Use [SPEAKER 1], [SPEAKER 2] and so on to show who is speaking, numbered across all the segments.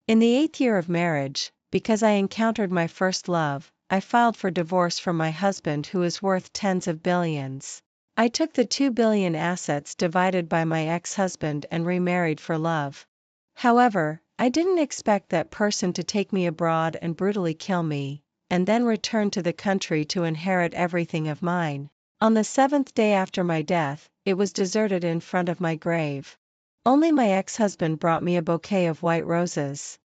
[SPEAKER 1] In the 8th year of marriage, because I encountered my first love, I filed for divorce from my husband who is worth tens of billions. I took the 2 billion assets divided by my ex-husband and remarried for love. However, I didn't expect that person to take me abroad and brutally kill me, and then return to the country to inherit everything of mine. On the 7th day after my death, it was deserted in front of my grave. Only my ex-husband brought me a bouquet of white roses.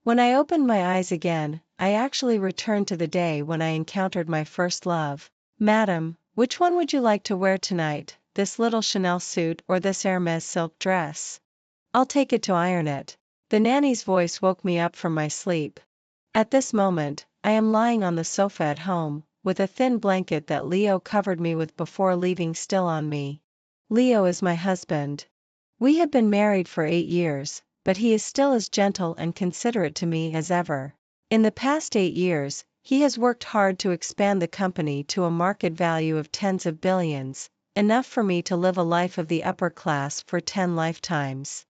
[SPEAKER 1] When I opened my eyes again, I actually returned to the day when I encountered my first love. Madam, which one would you like to wear tonight, this little Chanel suit or this Hermes silk dress? I'll take it to iron it. The nanny's voice woke me up from my sleep. At this moment, I am lying on the sofa at home, with a thin blanket that Leo covered me with before leaving still on me. Leo is my husband. We have been married for 8 years, but he is still as gentle and considerate to me as ever. In the past 8 years, he has worked hard to expand the company to a market value of tens of billions, enough for me to live a life of the upper class for 10 lifetimes.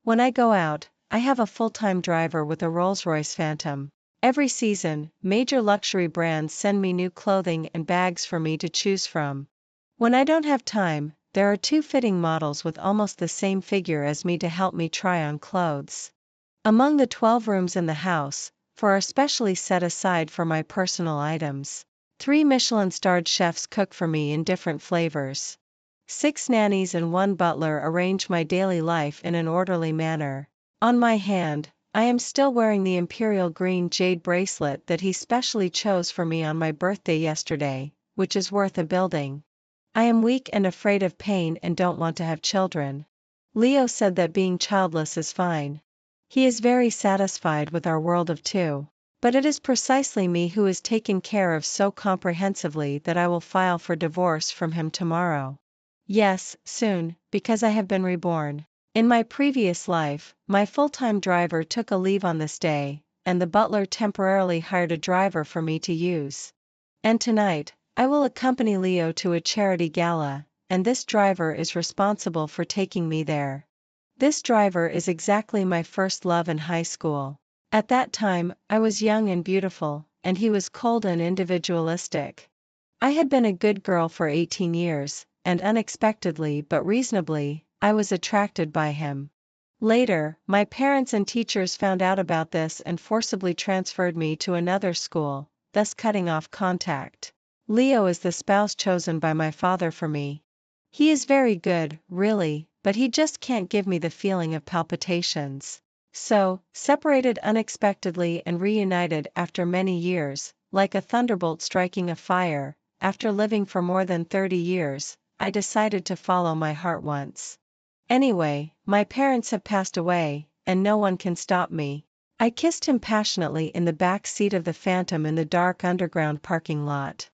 [SPEAKER 1] When I go out, I have a full-time driver with a Rolls-Royce Phantom. Every season, major luxury brands send me new clothing and bags for me to choose from. When I don't have time, there are 2 fitting models with almost the same figure as me to help me try on clothes. Among the 12 rooms in the house, 4 are specially set aside for my personal items. 3 Michelin-starred chefs cook for me in different flavors. 6 nannies and 1 butler arrange my daily life in an orderly manner. On my hand, I am still wearing the imperial green jade bracelet that he specially chose for me on my birthday yesterday, which is worth a building. I am weak and afraid of pain and don't want to have children. Leo said that being childless is fine. He is very satisfied with our world of 2. But it is precisely me who is taken care of so comprehensively that I will file for divorce from him tomorrow. Yes, soon, because I have been reborn. In my previous life, my full-time driver took a leave on this day, and the butler temporarily hired a driver for me to use. And tonight, I will accompany Leo to a charity gala, and this driver is responsible for taking me there. This driver is exactly my first love in high school. At that time, I was young and beautiful, and he was cold and individualistic. I had been a good girl for 18 years, and unexpectedly but reasonably, I was attracted by him. Later, my parents and teachers found out about this and forcibly transferred me to another school, thus cutting off contact. Leo is the spouse chosen by my father for me. He is very good, really, but he just can't give me the feeling of palpitations. So, separated unexpectedly and reunited after many years, like a thunderbolt striking a fire, after living for more than 30 years, I decided to follow my heart once. Anyway, my parents have passed away, and no one can stop me. I kissed him passionately in the back seat of the Phantom in the dark underground parking lot.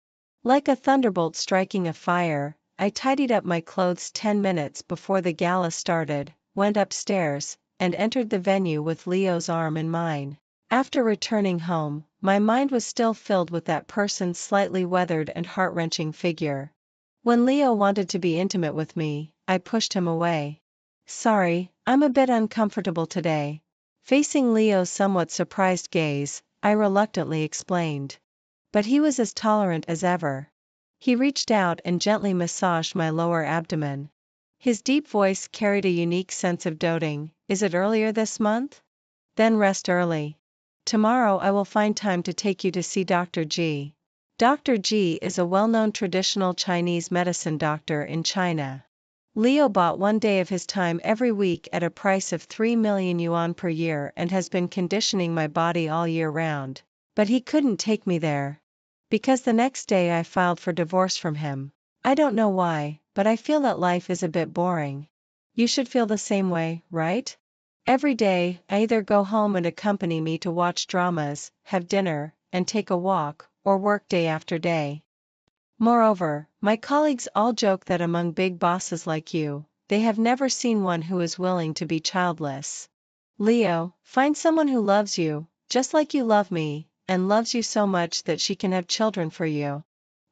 [SPEAKER 1] Like a thunderbolt striking a fire, I tidied up my clothes 10 minutes before the gala started, went upstairs, and entered the venue with Leo's arm in mine. After returning home, my mind was still filled with that person's slightly weathered and heart-wrenching figure. When Leo wanted to be intimate with me, I pushed him away. Sorry, I'm a bit uncomfortable today. Facing Leo's somewhat surprised gaze, I reluctantly explained. But he was as tolerant as ever. He reached out and gently massaged my lower abdomen. His deep voice carried a unique sense of doting. Is it earlier this month? Then rest early. Tomorrow I will find time to take you to see Dr. G. Dr. G is a well-known traditional Chinese medicine doctor in China. Leo bought 1 day of his time every week at a price of 3 million yuan per year and has been conditioning my body all year round. But he couldn't take me there. Because the next day I filed for divorce from him. I don't know why, but I feel that life is a bit boring. You should feel the same way, right? Every day, I either go home and accompany me to watch dramas, have dinner, and take a walk, or work day after day. Moreover, my colleagues all joke that among big bosses like you, they have never seen one who is willing to be childless. Leo, find someone who loves you, just like you love me, and loves you so much that she can have children for you.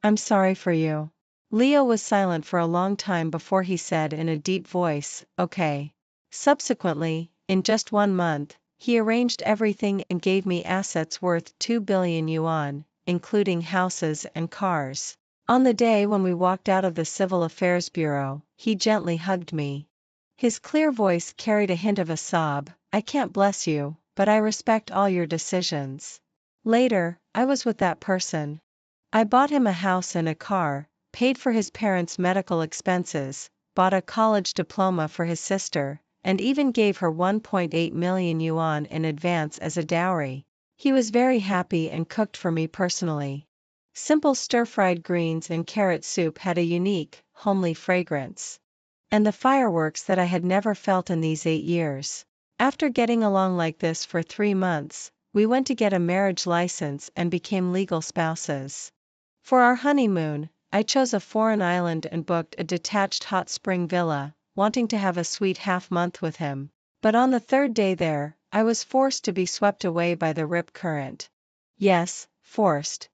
[SPEAKER 1] I'm sorry for you. Leo was silent for a long time before he said in a deep voice, okay. Subsequently, in just 1 month, he arranged everything and gave me assets worth 2 billion yuan, including houses and cars. On the day when we walked out of the Civil Affairs Bureau, he gently hugged me. His clear voice carried a hint of a sob. I can't bless you, but I respect all your decisions. Later, I was with that person. I bought him a house and a car, paid for his parents' medical expenses, bought a college diploma for his sister, and even gave her 1.8 million yuan in advance as a dowry. He was very happy and cooked for me personally. Simple stir-fried greens and carrot soup had a unique, homely fragrance. And the fireworks that I had never felt in these 8 years. After getting along like this for 3 months, we went to get a marriage license and became legal spouses. For our honeymoon, I chose a foreign island and booked a detached hot spring villa, wanting to have a sweet half-month with him. But on the 3rd day there, I was forced to be swept away by the rip current. Yes, forced.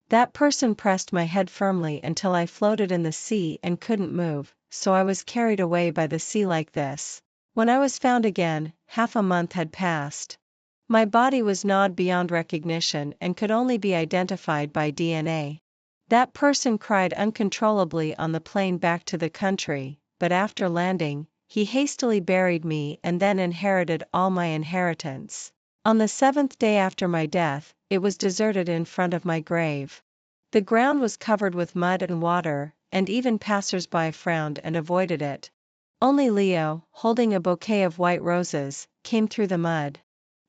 [SPEAKER 1] That person pressed my head firmly until I floated in the sea and couldn't move, so I was carried away by the sea like this. When I was found again, half a month had passed. My body was gnawed beyond recognition and could only be identified by DNA. That person cried uncontrollably on the plane back to the country, but after landing, he hastily buried me and then inherited all my inheritance. On the 7th day after my death, it was deserted in front of my grave. The ground was covered with mud and water, and even passers-by frowned and avoided it. Only Leo, holding a bouquet of white roses, came through the mud.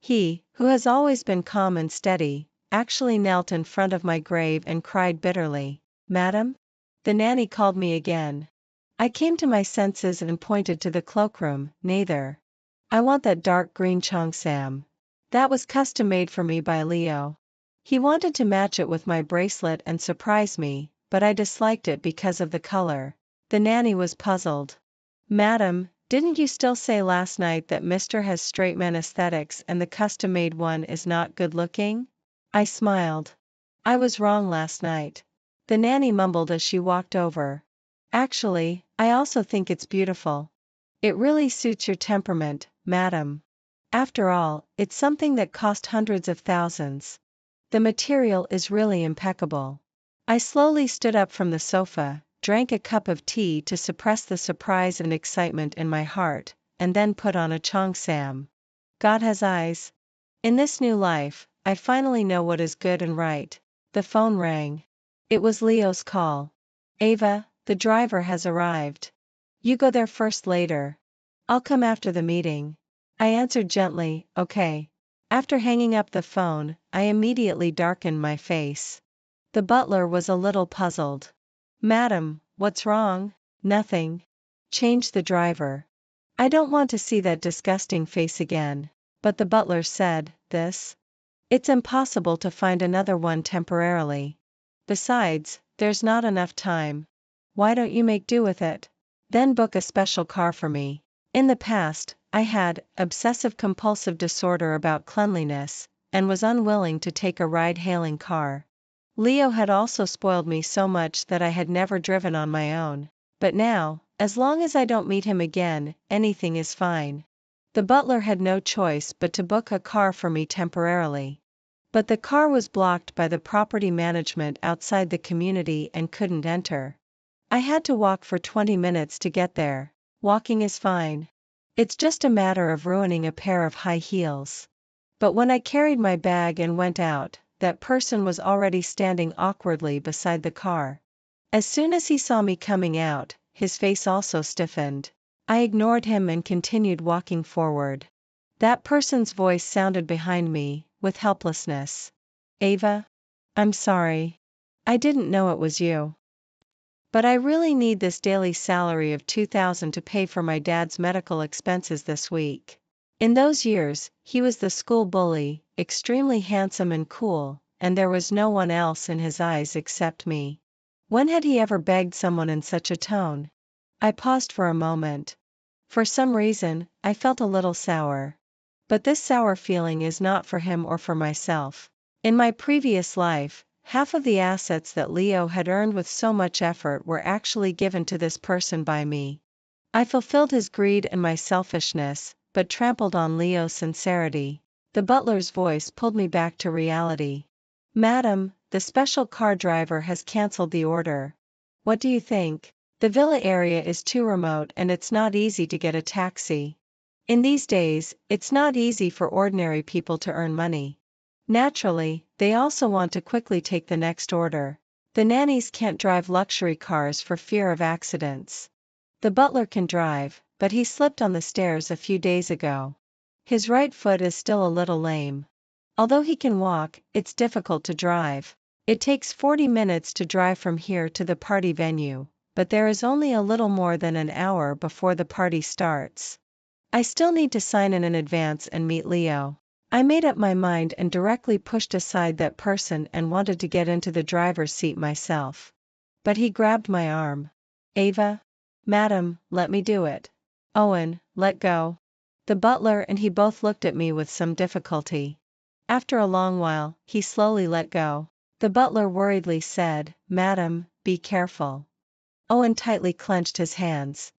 [SPEAKER 1] He, who has always been calm and steady, actually knelt in front of my grave and cried bitterly. "Madam?" The nanny called me again. I came to my senses and pointed to the cloakroom. "Neither. I want that dark green cheongsam. That was custom made for me by Leo. He wanted to match it with my bracelet and surprise me, but I disliked it because of the color." The nanny was puzzled. "Madam, didn't you still say last night that Mr. has straight man aesthetics and the custom-made one is not good-looking?" I smiled. "I was wrong last night." The nanny mumbled as she walked over. "Actually, I also think it's beautiful. It really suits your temperament, madam. After all, it's something that cost hundreds of thousands. The material is really impeccable." I slowly stood up from the sofa, drank a cup of tea to suppress the surprise and excitement in my heart, and then put on a cheongsam. God has eyes. In this new life, I finally know what is good and right. The phone rang. It was Leo's call. "Ava, the driver has arrived. You go there first later. I'll come after the meeting." I answered gently, "Okay." After hanging up the phone, I immediately darkened my face. The butler was a little puzzled. "Madam, what's wrong?" "Nothing. Change the driver. I don't want to see that disgusting face again." But the butler said, "This? It's impossible to find another one temporarily. Besides, there's not enough time. Why don't you make do with it? Then book a special car for me." In the past, I had obsessive-compulsive disorder about cleanliness, and was unwilling to take a ride-hailing car. Leo had also spoiled me so much that I had never driven on my own. But now, as long as I don't meet him again, anything is fine. The butler had no choice but to book a car for me temporarily. But the car was blocked by the property management outside the community and couldn't enter. I had to walk for 20 minutes to get there. Walking is fine. It's just a matter of ruining a pair of high heels. But when I carried my bag and went out, that person was already standing awkwardly beside the car. As soon as he saw me coming out, his face also stiffened. I ignored him and continued walking forward. That person's voice sounded behind me, with helplessness. "Ava? I'm sorry. I didn't know it was you. But I really need this daily salary of 2,000 to pay for my dad's medical expenses this week." In those years, he was the school bully, extremely handsome and cool, and there was no one else in his eyes except me. When had he ever begged someone in such a tone? I paused for a moment. For some reason, I felt a little sour. But this sour feeling is not for him or for myself. In my previous life, half of the assets that Leo had earned with so much effort were actually given to this person by me. I fulfilled his greed and my selfishness, but trampled on Leo's sincerity. The butler's voice pulled me back to reality. Madam, the special car driver has cancelled the order. What do you think? The villa area is too remote and it's not easy to get a taxi. In these days, it's not easy for ordinary people to earn money. Naturally, they also want to quickly take the next order. The nannies can't drive luxury cars for fear of accidents. The butler can drive, but he slipped on the stairs a few days ago. His right foot is still a little lame. Although he can walk, it's difficult to drive. It takes 40 minutes to drive from here to the party venue, but there is only a little more than an hour before the party starts. I still need to sign in advance and meet Leo. I made up my mind and directly pushed aside that person and wanted to get into the driver's seat myself. But he grabbed my arm. Ava? Madam, let me do it. Owen, let go. The butler and he both looked at me with some difficulty. After a long while, he slowly let go. The butler worriedly said, Madam, be careful. Owen tightly clenched his hands.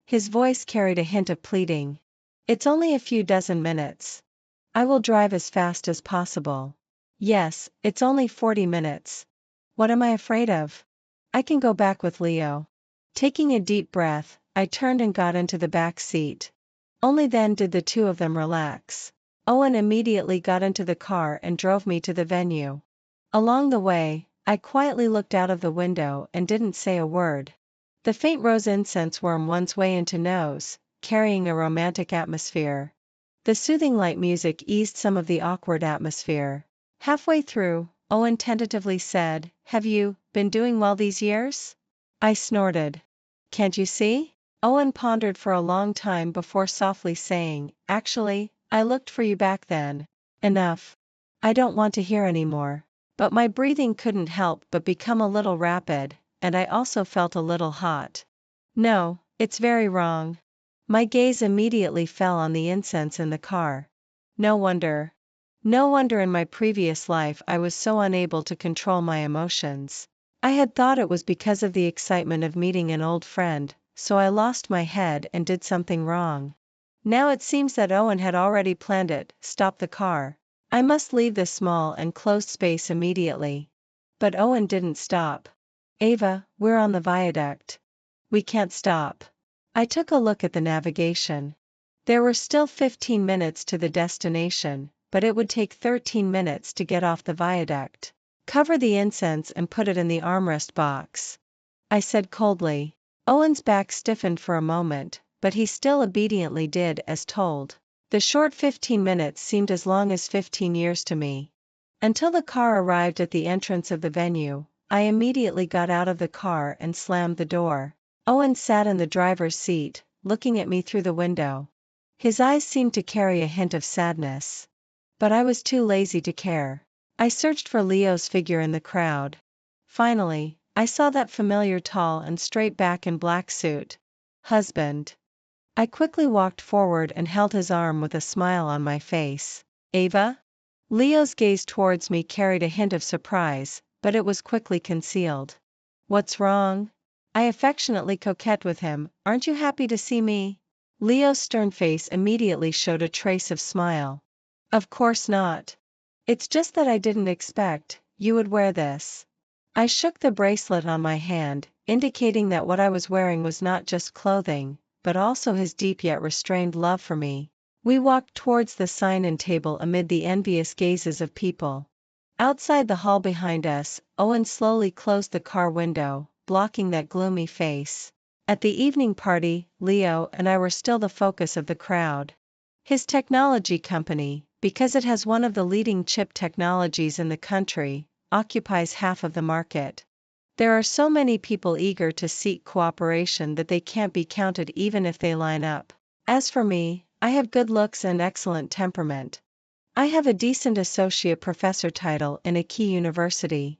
[SPEAKER 1] His voice carried a hint of pleading. It's only a few dozen minutes. I will drive as fast as possible. Yes, it's only 40 minutes. What am I afraid of? I can go back with Leo. Taking a deep breath, I turned and got into the back seat. Only then did the two of them relax. Owen immediately got into the car and drove me to the venue. Along the way, I quietly looked out of the window and didn't say a word. The faint rose incense wormed one's way into nose, carrying a romantic atmosphere. The soothing light music eased some of the awkward atmosphere. Halfway through, Owen tentatively said, Have you been doing well these years? I snorted. Can't you see? Owen pondered for a long time before softly saying, Actually, I looked for you back then. Enough. I don't want to hear any more. But my breathing couldn't help but become a little rapid, and I also felt a little hot. No, it's very wrong. My gaze immediately fell on the incense in the car. No wonder. No wonder in my previous life I was so unable to control my emotions. I had thought it was because of the excitement of meeting an old friend, so I lost my head and did something wrong. Now it seems that Owen had already planned it. Stop the car. I must leave this small and closed space immediately. But Owen didn't stop. Ava, we're on the viaduct. We can't stop. I took a look at the navigation. There were still 15 minutes to the destination, but it would take 13 minutes to get off the viaduct. Cover the incense and put it in the armrest box. I said coldly. Owen's back stiffened for a moment, but he still obediently did as told. The short 15 minutes seemed as long as 15 years to me. Until the car arrived at the entrance of the venue, I immediately got out of the car and slammed the door. Owen sat in the driver's seat, looking at me through the window. His eyes seemed to carry a hint of sadness. But I was too lazy to care. I searched for Leo's figure in the crowd. Finally, I saw that familiar tall and straight back and black suit. Husband. I quickly walked forward and held his arm with a smile on my face. Ava? Leo's gaze towards me carried a hint of surprise, but it was quickly concealed. What's wrong? I affectionately coquetted with him. Aren't you happy to see me? Leo's stern face immediately showed a trace of smile. Of course not. It's just that I didn't expect you would wear this. I shook the bracelet on my hand, indicating that what I was wearing was not just clothing, but also his deep yet restrained love for me. We walked towards the sign-in table amid the envious gazes of people. Outside the hall behind us, Owen slowly closed the car window, blocking that gloomy face. At the evening party, Leo and I were still the focus of the crowd. His technology company, because it has one of the leading chip technologies in the country, occupies half of the market. There are so many people eager to seek cooperation that they can't be counted even if they line up. As for me, I have good looks and excellent temperament. I have a decent associate professor title in a key university.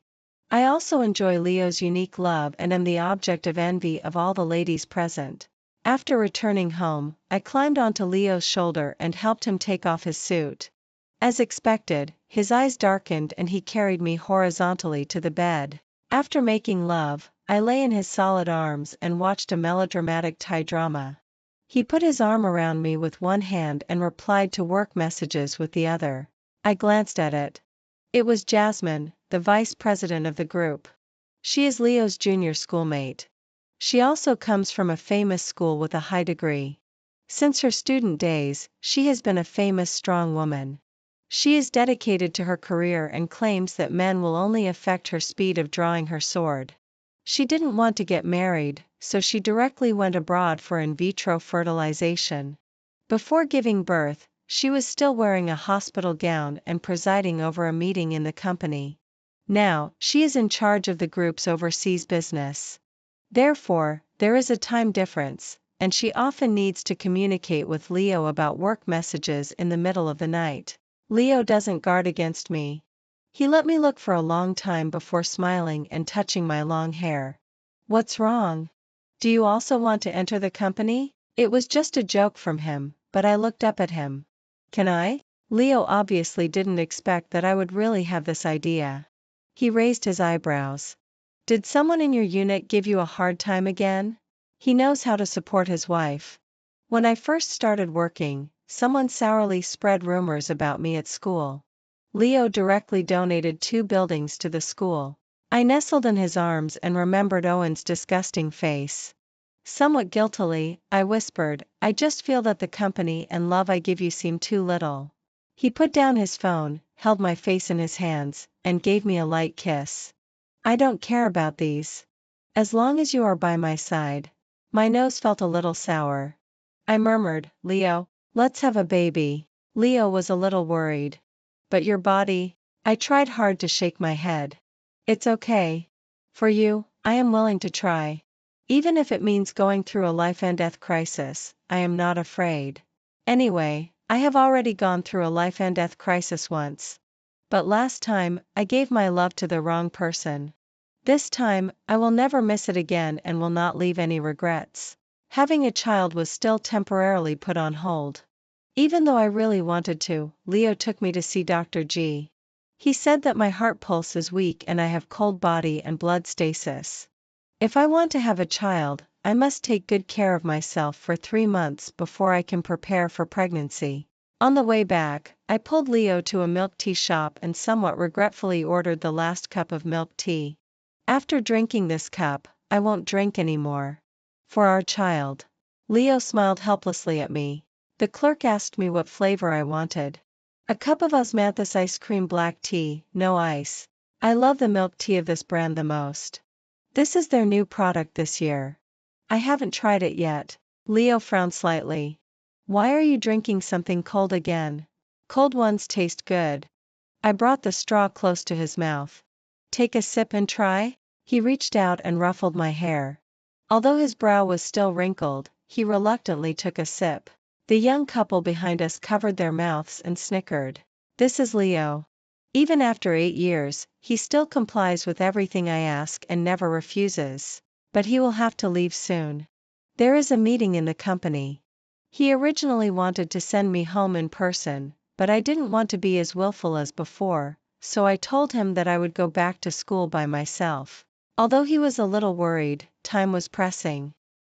[SPEAKER 1] I also enjoy Leo's unique love and am the object of envy of all the ladies present. After returning home, I climbed onto Leo's shoulder and helped him take off his suit. As expected, his eyes darkened and he carried me horizontally to the bed. After making love, I lay in his solid arms and watched a melodramatic Thai drama. He put his arm around me with one hand and replied to work messages with the other. I glanced at it. It was Jasmine, the vice president of the group. She is Leo's junior schoolmate. She also comes from a famous school with a high degree. Since her student days, she has been a famous strong woman. She is dedicated to her career and claims that men will only affect her speed of drawing her sword. She didn't want to get married, so she directly went abroad for in vitro fertilization. Before giving birth, she was still wearing a hospital gown and presiding over a meeting in the company. Now, she is in charge of the group's overseas business. Therefore, there is a time difference, and she often needs to communicate with Leo about work messages in the middle of the night. Leo doesn't guard against me. He let me look for a long time before smiling and touching my long hair. What's wrong? Do you also want to enter the company? It was just a joke from him, but I looked up at him. Can I? Leo obviously didn't expect that I would really have this idea. He raised his eyebrows. Did someone in your unit give you a hard time again? He knows how to support his wife. When I first started working, someone sourly spread rumors about me at school. Leo directly donated 2 buildings to the school. I nestled in his arms and remembered Owen's disgusting face. Somewhat guiltily, I whispered, I just feel that the company and love I give you seem too little. He put down his phone, held my face in his hands, and gave me a light kiss. I don't care about these. As long as you are by my side. My nose felt a little sour. I murmured, Leo, let's have a baby. Leo was a little worried. But your body? I tried hard to shake my head. It's okay. For you, I am willing to try. Even if it means going through a life and death crisis, I am not afraid. Anyway, I have already gone through a life and death crisis once. But last time, I gave my love to the wrong person. This time, I will never miss it again and will not leave any regrets. Having a child was still temporarily put on hold. Even though I really wanted to, Leo took me to see Dr. G. He said that my heart pulse is weak and I have cold body and blood stasis. If I want to have a child, I must take good care of myself for 3 months before I can prepare for pregnancy. On the way back, I pulled Leo to a milk tea shop and somewhat regretfully ordered the last cup of milk tea. After drinking this cup, I won't drink anymore. For our child. Leo smiled helplessly at me. The clerk asked me what flavor I wanted. A cup of osmanthus ice cream black tea, no ice. I love the milk tea of this brand the most. This is their new product this year. I haven't tried it yet. Leo frowned slightly. Why are you drinking something cold again? Cold ones taste good. I brought the straw close to his mouth. Take a sip and try? He reached out and ruffled my hair. Although his brow was still wrinkled, he reluctantly took a sip. The young couple behind us covered their mouths and snickered. This is Leo. Even after 8 years, he still complies with everything I ask and never refuses. But he will have to leave soon. There is a meeting in the company. He originally wanted to send me home in person, but I didn't want to be as willful as before, so I told him that I would go back to school by myself. Although he was a little worried, time was pressing.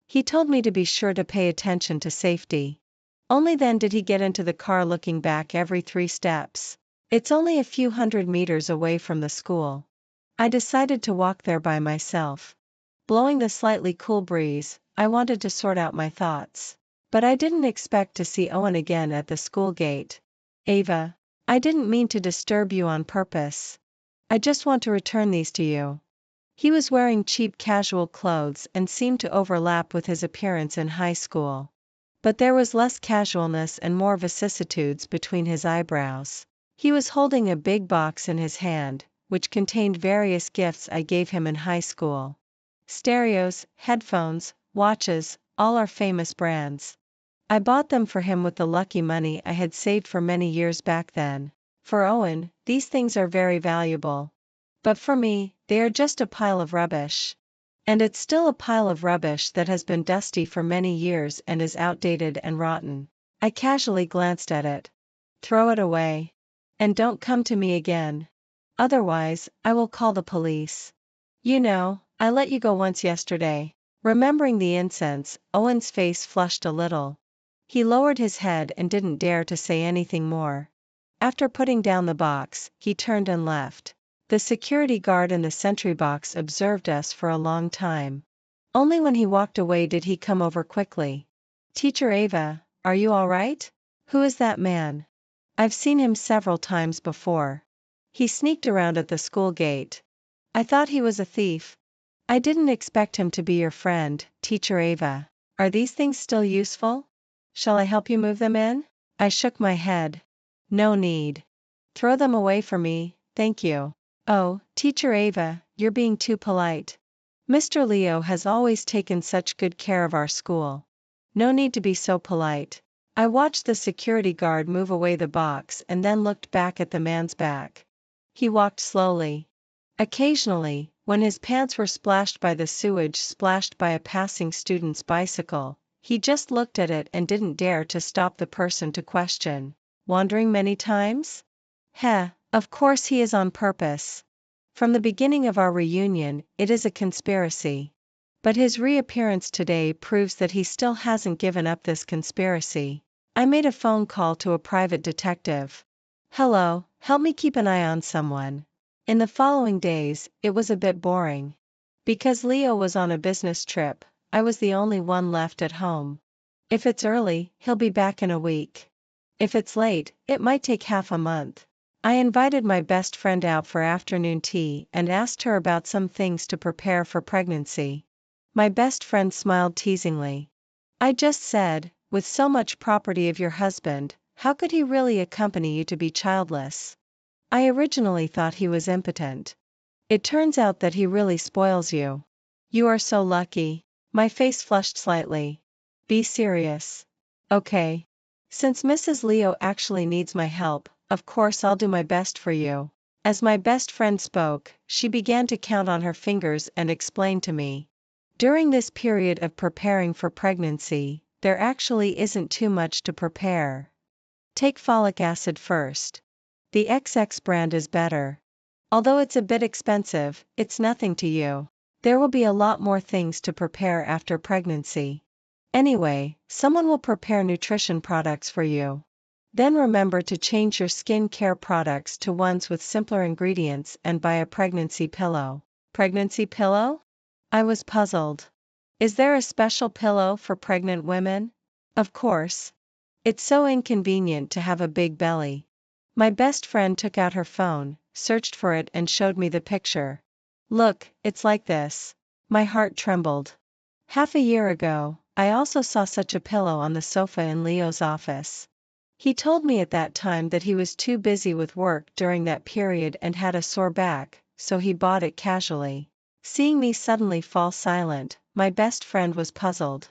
[SPEAKER 1] He told me to be sure to pay attention to safety. Only then did he get into the car looking back every 3 steps. It's only a few 100 meters away from the school. I decided to walk there by myself. Blowing the slightly cool breeze, I wanted to sort out my thoughts. But I didn't expect to see Owen again at the school gate. Ava, I didn't mean to disturb you on purpose. I just want to return these to you. He was wearing cheap casual clothes and seemed to overlap with his appearance in high school. But there was less casualness and more vicissitudes between his eyebrows. He was holding a big box in his hand, which contained various gifts I gave him in high school. Stereos, headphones, watches, all are famous brands. I bought them for him with the lucky money I had saved for many years back then. For Owen, these things are very valuable. But for me, they are just a pile of rubbish. And it's still a pile of rubbish that has been dusty for many years and is outdated and rotten. I casually glanced at it. Throw it away. And don't come to me again. Otherwise, I will call the police. You know, I let you go once yesterday. Remembering the incense, Owen's face flushed a little. He lowered his head and didn't dare to say anything more. After putting down the box, he turned and left. The security guard in the sentry box observed us for a long time. Only when he walked away did he come over quickly. "Teacher Ava, are you all right? Who is that man? I've seen him several times before. He sneaked around at the school gate. I thought he was a thief." "I didn't expect him to be your friend, Teacher Ava. Are these things still useful? Shall I help you move them in?" I shook my head. "No need. Throw them away for me, thank you." "Oh, Teacher Ava, you're being too polite. Mr. Leo has always taken such good care of our school. No need to be so polite." I watched the security guard move away the box and then looked back at the man's back. He walked slowly. Occasionally, when his pants were splashed by the sewage splashed by a passing student's bicycle, he just looked at it and didn't dare to stop the person to question. "Wandering many times?" "Heh, of course he is on purpose. From the beginning of our reunion, it is a conspiracy. But his reappearance today proves that he still hasn't given up this conspiracy." I made a phone call to a private detective. "Hello, help me keep an eye on someone." In the following days, it was a bit boring. Because Leo was on a business trip, I was the only one left at home. If it's early, he'll be back in a week. If it's late, it might take half a month. I invited my best friend out for afternoon tea and asked her about some things to prepare for pregnancy. My best friend smiled teasingly. "I just said, with so much property of your husband, how could he really accompany you to be childless?" I originally thought he was impotent. It turns out that he really spoils you. "You are so lucky." My face flushed slightly. "Be serious." "Okay. Since Mrs. Leo actually needs my help, of course I'll do my best for you." As my best friend spoke, she began to count on her fingers and explain to me. "During this period of preparing for pregnancy, there actually isn't too much to prepare. Take folic acid first. The XX brand is better. Although it's a bit expensive, it's nothing to you. There will be a lot more things to prepare after pregnancy. Anyway, someone will prepare nutrition products for you. Then remember to change your skin care products to ones with simpler ingredients and buy a pregnancy pillow." "Pregnancy pillow?" I was puzzled. "Is there a special pillow for pregnant women?" "Of course. It's so inconvenient to have a big belly." My best friend took out her phone, searched for it and showed me the picture. "Look, it's like this." My heart trembled. Half a year ago, I also saw such a pillow on the sofa in Leo's office. He told me at that time that he was too busy with work during that period and had a sore back, so he bought it casually. Seeing me suddenly fall silent, my best friend was puzzled.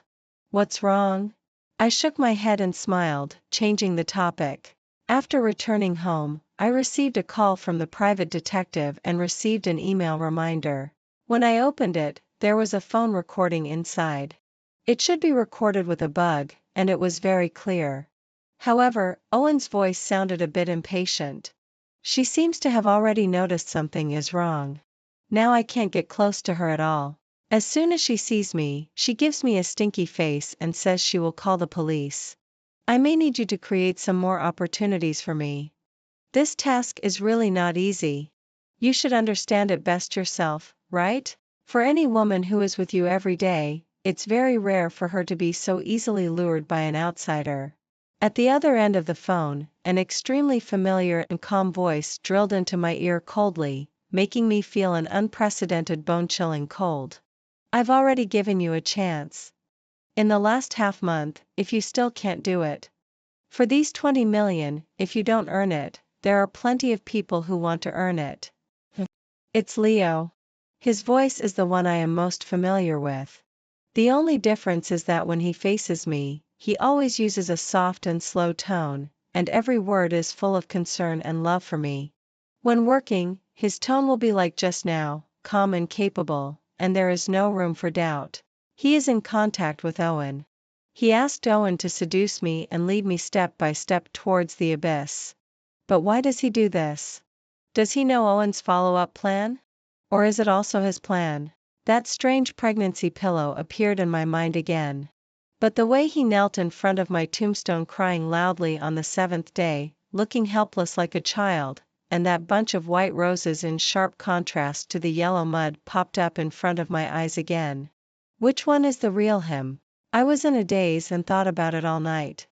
[SPEAKER 1] "What's wrong?" I shook my head and smiled, changing the topic. After returning home, I received a call from the private detective and received an email reminder. When I opened it, there was a phone recording inside. It should be recorded with a bug, and it was very clear. However, Owen's voice sounded a bit impatient. "She seems to have already noticed something is wrong. Now I can't get close to her at all. As soon as she sees me, she gives me a stinky face and says she will call the police. I may need you to create some more opportunities for me. This task is really not easy. You should understand it best yourself, right? For any woman who is with you every day, it's very rare for her to be so easily lured by an outsider." At the other end of the phone, an extremely familiar and calm voice drilled into my ear coldly, making me feel an unprecedented bone-chilling cold. "I've already given you a chance. In the last half month, if you still can't do it. For these 20 million, if you don't earn it, there are plenty of people who want to earn it." It's Leo. His voice is the one I am most familiar with. The only difference is that when he faces me, he always uses a soft and slow tone, and every word is full of concern and love for me. When working, his tone will be like just now, calm and capable, and there is no room for doubt. He is in contact with Owen. He asked Owen to seduce me and lead me step by step towards the abyss. But why does he do this? Does he know Owen's follow-up plan? Or is it also his plan? That strange pregnancy pillow appeared in my mind again. But the way he knelt in front of my tombstone crying loudly on the seventh day, looking helpless like a child, and that bunch of white roses in sharp contrast to the yellow mud popped up in front of my eyes again. Which one is the real him? I was in a daze and thought about it all night.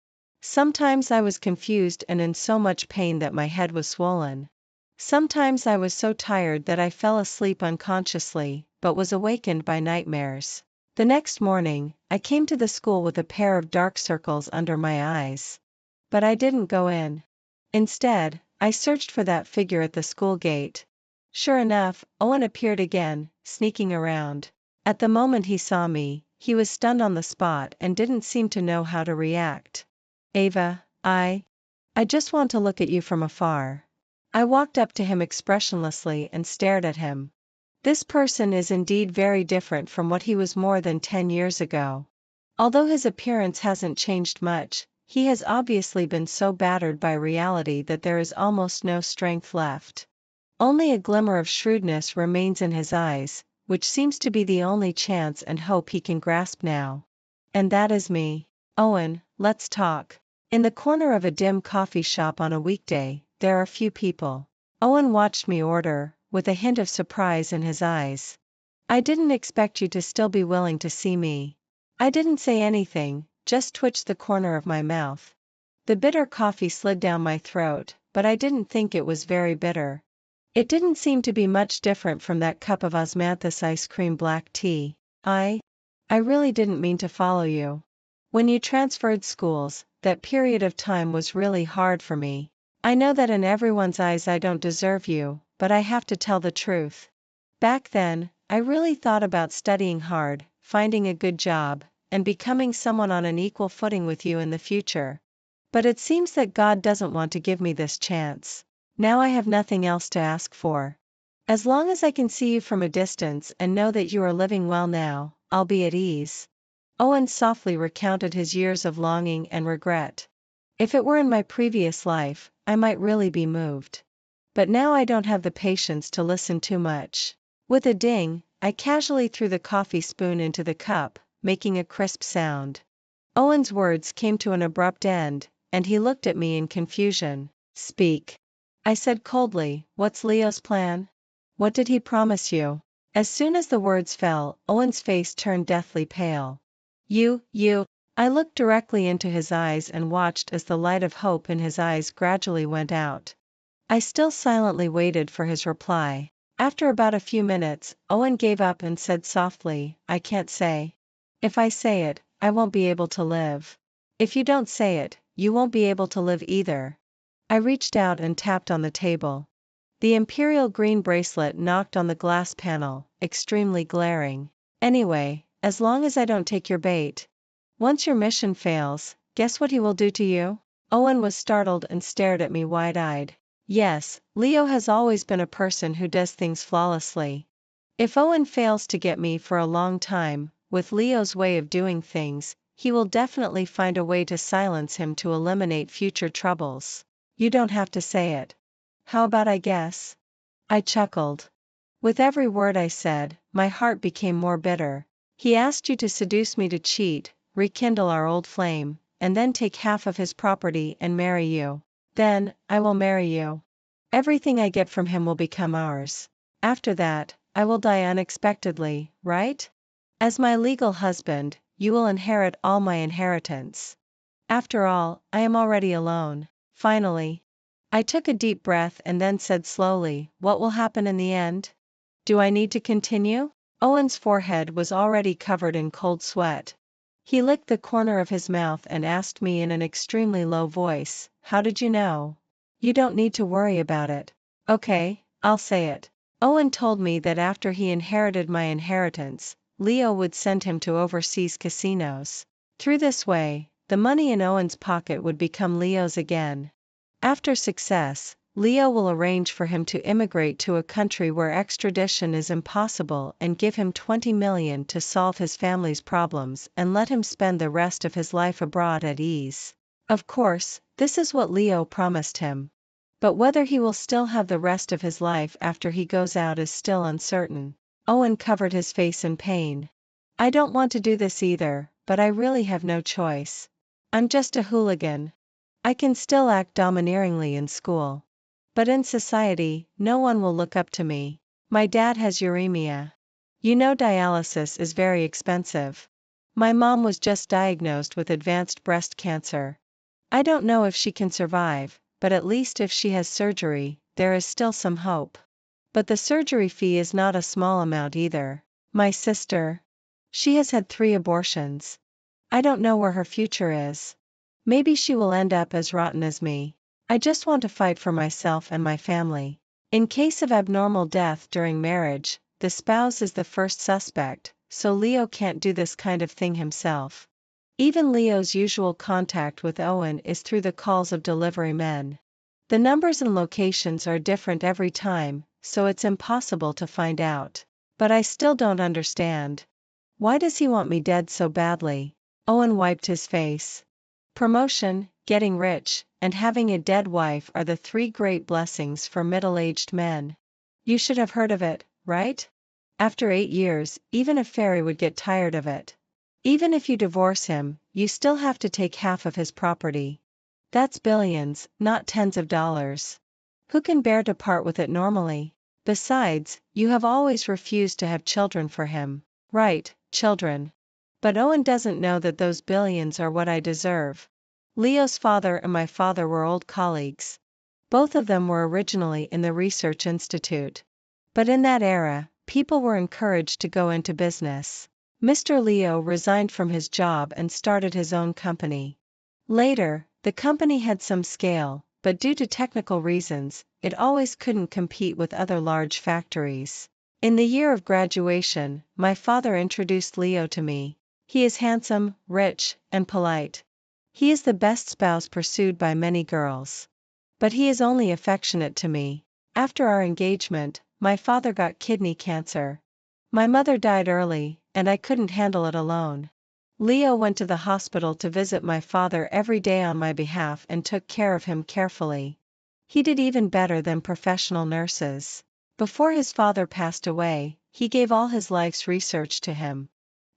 [SPEAKER 1] Sometimes I was confused and in so much pain that my head was swollen. Sometimes I was so tired that I fell asleep unconsciously, but was awakened by nightmares. The next morning, I came to the school with a pair of dark circles under my eyes. But I didn't go in. Instead, I searched for that figure at the school gate. Sure enough, Owen appeared again, sneaking around. At the moment he saw me, he was stunned on the spot and didn't seem to know how to react. Ava, I just want to look at you from afar. I walked up to him expressionlessly and stared at him. This person is indeed very different from what he was more than 10 years ago. Although his appearance hasn't changed much, he has obviously been so battered by reality that there is almost no strength left. Only a glimmer of shrewdness remains in his eyes, which seems to be the only chance and hope he can grasp now. And that is me. Owen, let's talk. In the corner of a dim coffee shop on a weekday, there are few people. Owen watched me order, with a hint of surprise in his eyes. I didn't expect you to still be willing to see me. I didn't say anything, just twitched the corner of my mouth. The bitter coffee slid down my throat, but I didn't think it was very bitter. It didn't seem to be much different from that cup of osmanthus ice cream black tea. I really didn't mean to follow you. When you transferred schools, that period of time was really hard for me. I know that in everyone's eyes I don't deserve you, but I have to tell the truth. Back then, I really thought about studying hard, finding a good job, and becoming someone on an equal footing with you in the future. But it seems that God doesn't want to give me this chance. Now I have nothing else to ask for. As long as I can see you from a distance and know that you are living well now, I'll be at ease. Owen softly recounted his years of longing and regret. If it were in my previous life, I might really be moved. But now I don't have the patience to listen too much. With a ding, I casually threw the coffee spoon into the cup, making a crisp sound. Owen's words came to an abrupt end, and he looked at me in confusion. Speak. I said coldly, what's Leo's plan? What did he promise you? As soon as the words fell, Owen's face turned deathly pale. You. I looked directly into his eyes and watched as the light of hope in his eyes gradually went out. I still silently waited for his reply. After about a few minutes, Owen gave up and said softly, I can't say. If I say it, I won't be able to live. If you don't say it, you won't be able to live either. I reached out and tapped on the table. The imperial green bracelet knocked on the glass panel, extremely glaring. Anyway, as long as I don't take your bait. Once your mission fails, guess what he will do to you? Owen was startled and stared at me wide-eyed. Yes, Leo has always been a person who does things flawlessly. If Owen fails to get me for a long time, with Leo's way of doing things, he will definitely find a way to silence him to eliminate future troubles. You don't have to say it. How about I guess? I chuckled. With every word I said, my heart became more bitter. He asked you to seduce me to cheat, rekindle our old flame, and then take half of his property and marry you. Then, I will marry you. Everything I get from him will become ours. After that, I will die unexpectedly, right? As my legal husband, you will inherit all my inheritance. After all, I am already alone. Finally, I took a deep breath and then said slowly, what will happen in the end? Do I need to continue? Owen's forehead was already covered in cold sweat. He licked the corner of his mouth and asked me in an extremely low voice, how did you know? You don't need to worry about it. Okay, I'll say it. Owen told me that after he inherited my inheritance, Leo would send him to overseas casinos. Through this way, the money in Owen's pocket would become Leo's again. After success, Leo will arrange for him to immigrate to a country where extradition is impossible and give him 20 million to solve his family's problems and let him spend the rest of his life abroad at ease. Of course, this is what Leo promised him. But whether he will still have the rest of his life after he goes out is still uncertain. Owen covered his face in pain. I don't want to do this either, but I really have no choice. I'm just a hooligan. I can still act domineeringly in school. But in society, no one will look up to me. My dad has uremia. You know dialysis is very expensive. My mom was just diagnosed with advanced breast cancer. I don't know if she can survive, but at least if she has surgery, there is still some hope. But the surgery fee is not a small amount either. My sister. She has had 3 abortions. I don't know where her future is. Maybe she will end up as rotten as me. I just want to fight for myself and my family. In case of abnormal death during marriage, the spouse is the first suspect, so Leo can't do this kind of thing himself. Even Leo's usual contact with Owen is through the calls of delivery men. The numbers and locations are different every time, so it's impossible to find out. But I still don't understand. Why does he want me dead so badly? Owen wiped his face. Promotion, getting rich, and having a dead wife are the 3 great blessings for middle-aged men. You should have heard of it, right? After 8 years, even a fairy would get tired of it. Even if you divorce him, you still have to take half of his property. That's billions, not tens of dollars. Who can bear to part with it normally? Besides, you have always refused to have children for him. Right, children. But Owen doesn't know that those billions are what I deserve. Leo's father and my father were old colleagues. Both of them were originally in the research institute. But in that era, people were encouraged to go into business. Mr. Leo resigned from his job and started his own company. Later, the company had some scale, but due to technical reasons, it always couldn't compete with other large factories. In the year of graduation, my father introduced Leo to me. He is handsome, rich, and polite. He is the best spouse pursued by many girls. But he is only affectionate to me. After our engagement, my father got kidney cancer. My mother died early, and I couldn't handle it alone. Leo went to the hospital to visit my father every day on my behalf and took care of him carefully. He did even better than professional nurses. Before his father passed away, he gave all his life's research to him.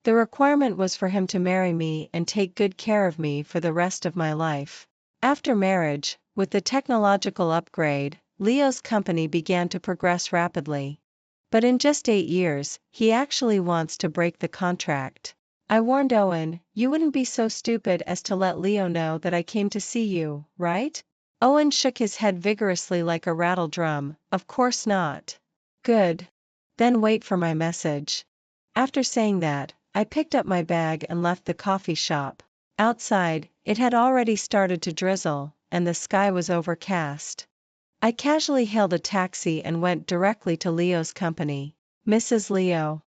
[SPEAKER 1] The requirement was for him to marry me and take good care of me for the rest of my life. After marriage, with the technological upgrade, Leo's company began to progress rapidly. But in just 8 years, he actually wants to break the contract. I warned Owen, you wouldn't be so stupid as to let Leo know that I came to see you, right? Owen shook his head vigorously like a rattle drum, of course not. Good. Then wait for my message. After saying that, I picked up my bag and left the coffee shop. Outside, it had already started to drizzle, and the sky was overcast. I casually hailed a taxi and went directly to Leo's company. Mrs. Leo.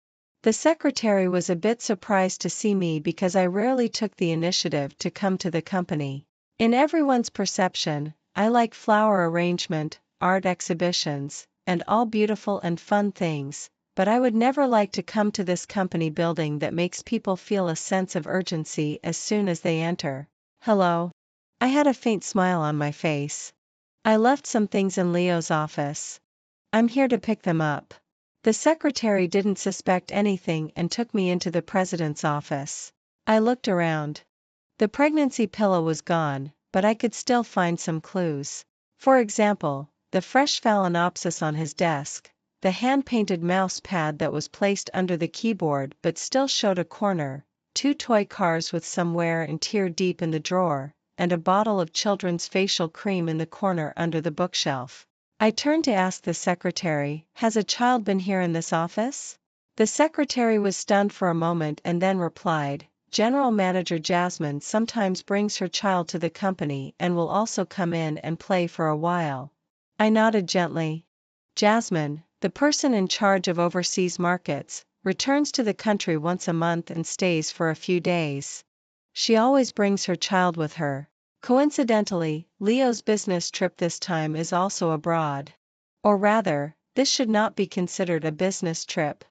[SPEAKER 1] The secretary was a bit surprised to see me because I rarely took the initiative to come to the company. In everyone's perception, I like flower arrangement, art exhibitions, and all beautiful and fun things, but I would never like to come to this company building that makes people feel a sense of urgency as soon as they enter. Hello. I had a faint smile on my face. I left some things in Leo's office. I'm here to pick them up. The secretary didn't suspect anything and took me into the president's office. I looked around. The pregnancy pillow was gone, but I could still find some clues. For example, the fresh phalaenopsis on his desk, the hand-painted mouse pad that was placed under the keyboard but still showed a corner, 2 toy cars with some wear and tear deep in the drawer, and a bottle of children's facial cream in the corner under the bookshelf. I turned to ask the secretary, has a child been here in this office? The secretary was stunned for a moment and then replied, General Manager Jasmine sometimes brings her child to the company and will also come in and play for a while. I nodded gently. Jasmine, the person in charge of overseas markets, returns to the country once a month and stays for a few days. She always brings her child with her. Coincidentally, Leo's business trip this time is also abroad. Or rather, this should not be considered a business trip.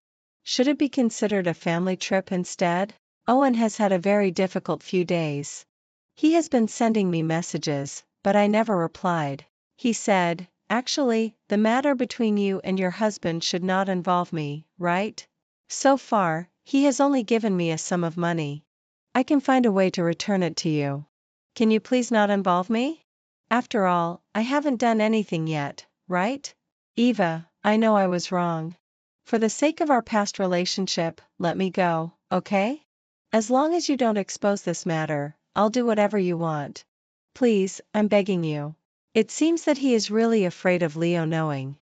[SPEAKER 1] Should it be considered a family trip instead? Owen has had a very difficult few days. He has been sending me messages, but I never replied. He said, Actually, the matter between you and your husband should not involve me, right? So far, he has only given me a sum of money. I can find a way to return it to you. Can you please not involve me? After all, I haven't done anything yet, right? Eva, I know I was wrong. For the sake of our past relationship, let me go, okay? As long as you don't expose this matter, I'll do whatever you want. Please, I'm begging you. It seems that he is really afraid of Leo knowing.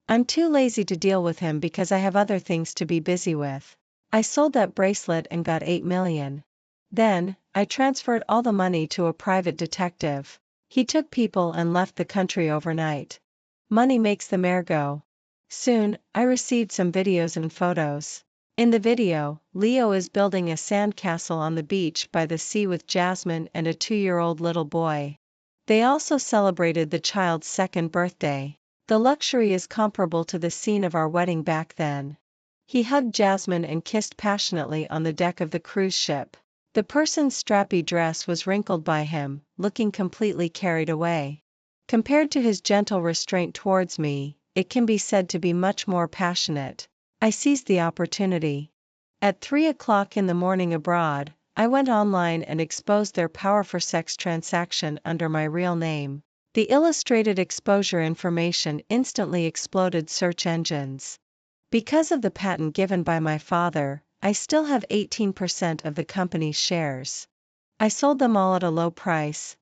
[SPEAKER 1] I'm too lazy to deal with him because I have other things to be busy with. I sold that bracelet and got 8 million. Then, I transferred all the money to a private detective. He took people and left the country overnight. Money makes the mare go. Soon, I received some videos and photos. In the video, Leo is building a sandcastle on the beach by the sea with Jasmine and a 2-year-old little boy. They also celebrated the child's second birthday. The luxury is comparable to the scene of our wedding back then. He hugged Jasmine and kissed passionately on the deck of the cruise ship. The person's strappy dress was wrinkled by him, looking completely carried away. Compared to his gentle restraint towards me, it can be said to be much more passionate. I seized the opportunity. At 3 o'clock in the morning abroad, I went online and exposed their power for sex transaction under my real name. The illustrated exposure information instantly exploded search engines. Because of the patent given by my father, I still have 18% of the company's shares. I sold them all at a low price.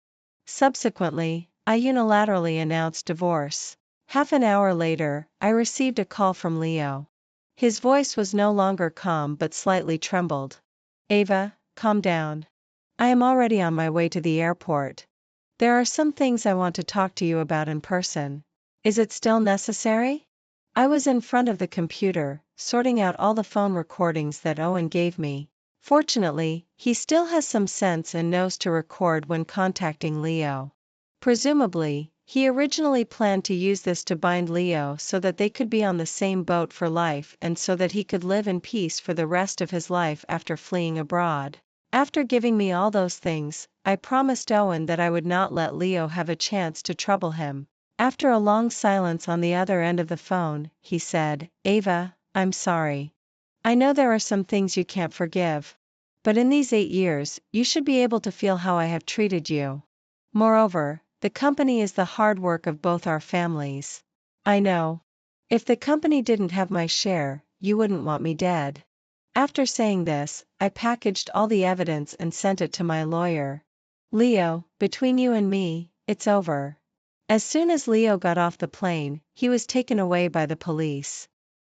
[SPEAKER 1] Subsequently, I unilaterally announced divorce. Half an hour later, I received a call from Leo. His voice was no longer calm but slightly trembled. Ava, calm down. I am already on my way to the airport. There are some things I want to talk to you about in person. Is it still necessary? I was in front of the computer, sorting out all the phone recordings that Owen gave me. Fortunately, he still has some sense and knows to record when contacting Leo. Presumably, he originally planned to use this to bind Leo so that they could be on the same boat for life and so that he could live in peace for the rest of his life after fleeing abroad. After giving me all those things, I promised Owen that I would not let Leo have a chance to trouble him. After a long silence on the other end of the phone, he said, Ava, I'm sorry. I know there are some things you can't forgive. But in these 8 years, you should be able to feel how I have treated you. Moreover, the company is the hard work of both our families. I know. If the company didn't have my share, you wouldn't want me dead. After saying this, I packaged all the evidence and sent it to my lawyer. Leo, between you and me, it's over. As soon as Leo got off the plane, he was taken away by the police.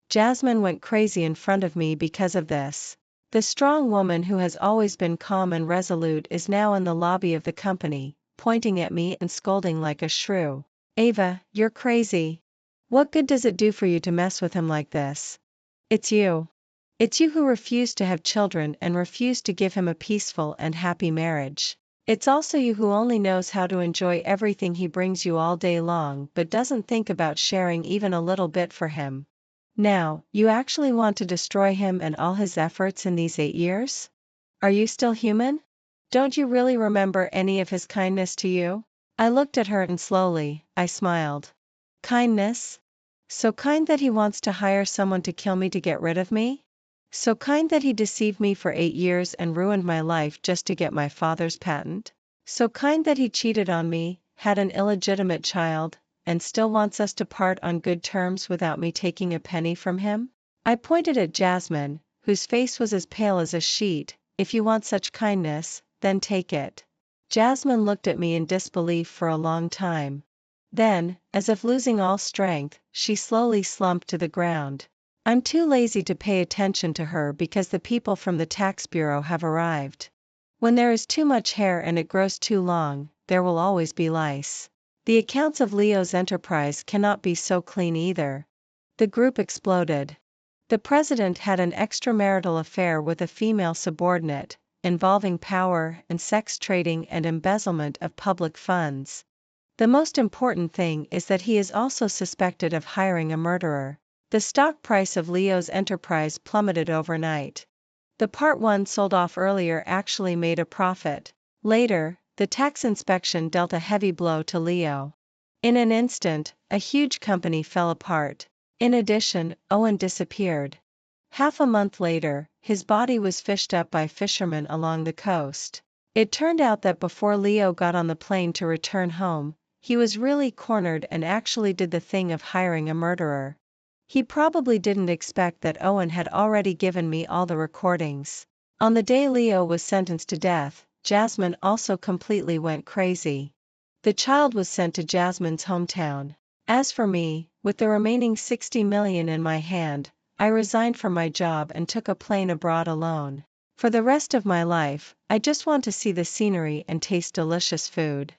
[SPEAKER 1] Jasmine went crazy in front of me because of this. The strong woman who has always been calm and resolute is now in the lobby of the company, pointing at me and scolding like a shrew. Ava, you're crazy. What good does it do for you to mess with him like this? It's you. It's you who refused to have children and refused to give him a peaceful and happy marriage. It's also you who only knows how to enjoy everything he brings you all day long but doesn't think about sharing even a little bit for him. Now, you actually want to destroy him and all his efforts in these 8 years? Are you still human? Don't you really remember any of his kindness to you? I looked at her and slowly, I smiled. Kindness? So kind that he wants to hire someone to kill me to get rid of me? So kind that he deceived me for 8 years and ruined my life just to get my father's patent? So kind that he cheated on me, had an illegitimate child, and still wants us to part on good terms without me taking a penny from him? I pointed at Jasmine, whose face was as pale as a sheet. If you want such kindness, then take it. Jasmine looked at me in disbelief for a long time. Then, as if losing all strength, she slowly slumped to the ground. I'm too lazy to pay attention to her because the people from the tax bureau have arrived. When there is too much hair and it grows too long, there will always be lice. The accounts of Leo's enterprise cannot be so clean either. The group exploded. The president had an extramarital affair with a female subordinate, involving power and sex trading and embezzlement of public funds. The most important thing is that he is also suspected of hiring a murderer. The stock price of Leo's enterprise plummeted overnight. The part 1 sold off earlier actually made a profit. Later, the tax inspection dealt a heavy blow to Leo. In an instant, a huge company fell apart. In addition, Owen disappeared. Half a month later, his body was fished up by fishermen along the coast. It turned out that before Leo got on the plane to return home, he was really cornered and actually did the thing of hiring a murderer. He probably didn't expect that Owen had already given me all the recordings. On the day Leo was sentenced to death, Jasmine also completely went crazy. The child was sent to Jasmine's hometown. As for me, with the remaining 60 million in my hand, I resigned from my job and took a plane abroad alone. For the rest of my life, I just want to see the scenery and taste delicious food.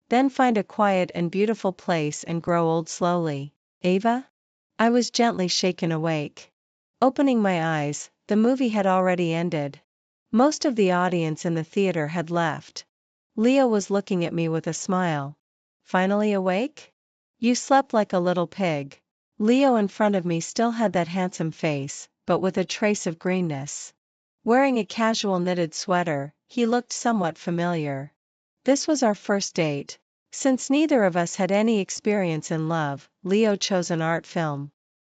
[SPEAKER 1] Then find a quiet and beautiful place and grow old slowly. Ava? I was gently shaken awake. Opening my eyes, the movie had already ended. Most of the audience in the theater had left. Leo was looking at me with a smile. Finally awake? You slept like a little pig. Leo in front of me still had that handsome face, but with a trace of greenness. Wearing a casual knitted sweater, he looked somewhat familiar. This was our first date. Since neither of us had any experience in love, Leo chose an art film.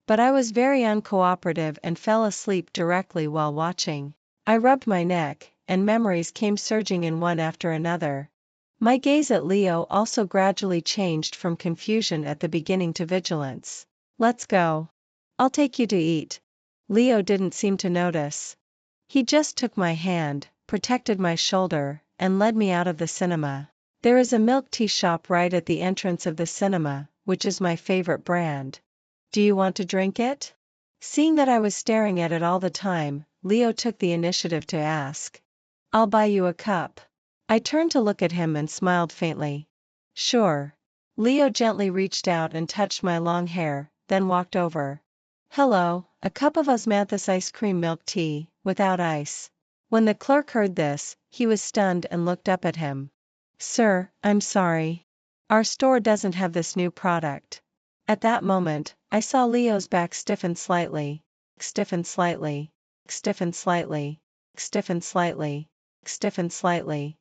[SPEAKER 1] But I was very uncooperative and fell asleep directly while watching. I rubbed my neck, and memories came surging in one after another. My gaze at Leo also gradually changed from confusion at the beginning to vigilance. Let's go. I'll take you to eat. Leo didn't seem to notice. He just took my hand, protected my shoulder, and led me out of the cinema. There is a milk tea shop right at the entrance of the cinema, which is my favorite brand. Do you want to drink it? Seeing that I was staring at it all the time, Leo took the initiative to ask. I'll buy you a cup. I turned to look at him and smiled faintly. Sure. Leo gently reached out and touched my long hair, then walked over. Hello, a cup of osmanthus ice cream milk tea, without ice. When the clerk heard this, he was stunned and looked up at him. Sir, I'm sorry. Our store doesn't have this new product. At that moment, I saw Leo's back stiffen slightly, stiffen slightly, stiffen slightly, stiffen slightly, stiffen slightly.